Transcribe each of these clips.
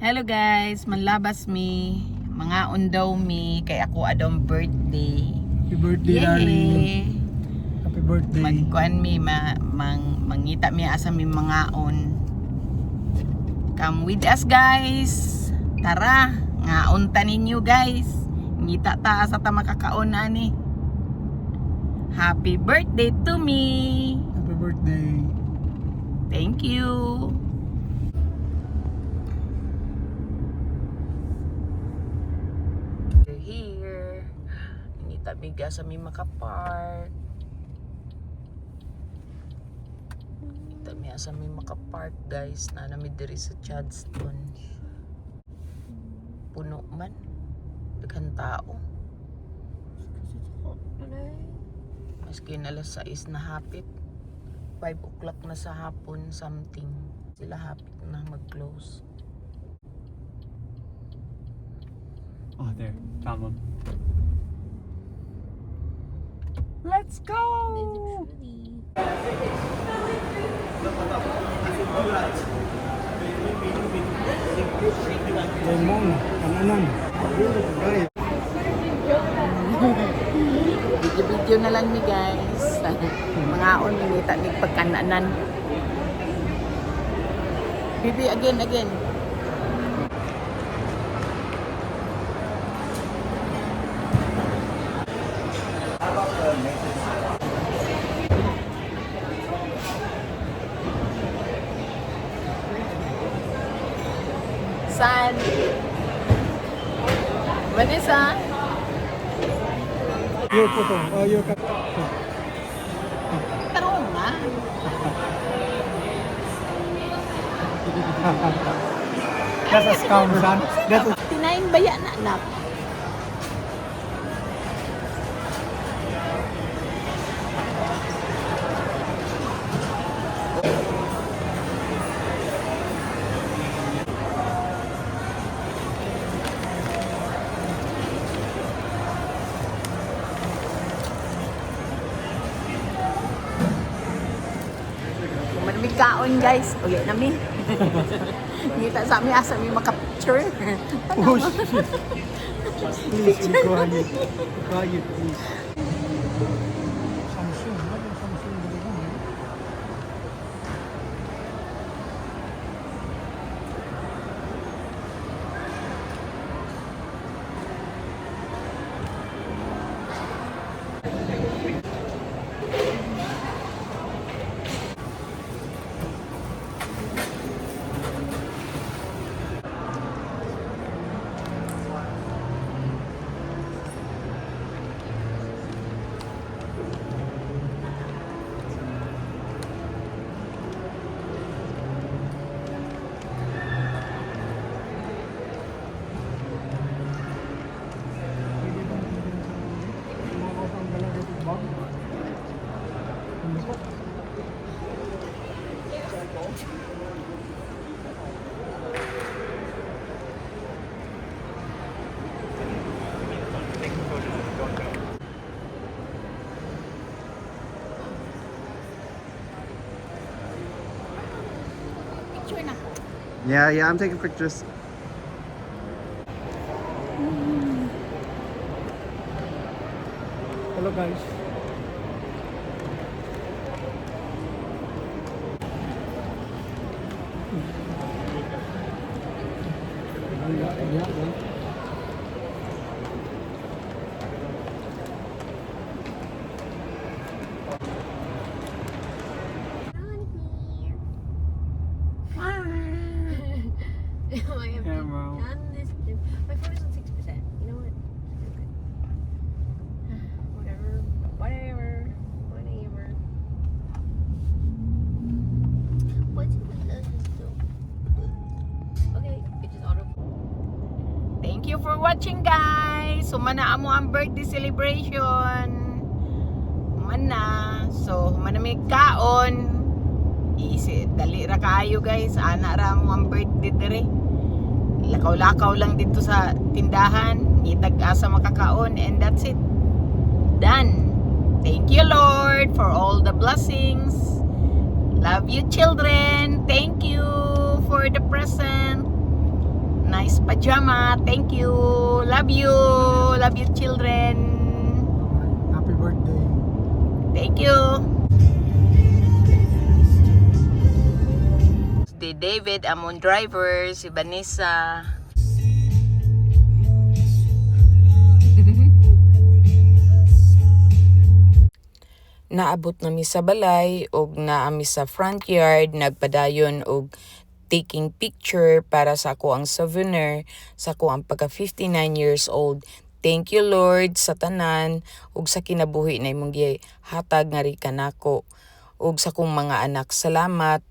Hello guys, manlabas mi. Mga undaw mi kay ako adong birthday. Happy birthday, darling. Yay! Happy birthday. Magkuan mi mangita mi asa mi mga on. Come with us guys. Tara, ngaunta ninyo guys. Ngita ta asa ta makakaon ani. Happy birthday to me. Happy birthday. Thank you. We're here. Ngita biga sa mi makapark. Ngita mi sa mi makapark guys. Na nami diri sa Chadston. Puno man. Daghan tao. Maski na alas 6 na hapit. 5 o'clock na sa hapon something. Sila hapit na mag-close. Oh, there. Found one. Let's go! Lemon. Kananan. Video na lang ni guys. Mga unita ni pagkananan. Bibi again. San? Vanessa? Your photo. Oh, your cut. Tarong nga. That's a scam, son. That's a... Tinaing baya na anak. Manamig kaon guys. Uy, nami. Ngita sa amin asa mi maka-picture. Oh, shit. Please, be quiet. Quiet, please. Samsung. Ano yung Samsung? Picture na. Yeah, I'm taking pictures. Hello, guys. Yeah. Camera. My phone is on 6%. You know what? Whatever. What's okay, it just auto. Thank you for watching guys. Sumana amo ang birthday celebration. Humana. So, manamig kaon. Dali ra kayo guys. Ana ra mo ang birthday dire. Lakaw-lakaw lang dito sa tindahan. Itag-asa makakaon. And that's it. Done. Thank you Lord for all the blessings. Love you children. Thank you for the present. Miss Pajama. Thank you. Love you. Love you, children. Happy birthday. Thank you. Si David, among driver. Si Vanessa. Naabot nami sa balay og naami sa front yard, nagpadayon og taking picture para sa ako ang souvenir sa ako ang pagka 59 years old. Thank you Lord sa tanan ug sa kinabuhi na imong gihatag nga ri kanako ug sa kong mga anak. Salamat.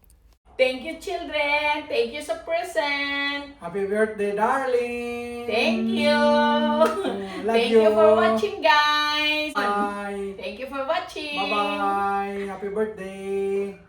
Thank you children. Thank you sa present. Happy birthday, darling. Thank you. Love Thank you. you for watching guys. Bye. Thank you for watching. Bye-bye. Happy birthday.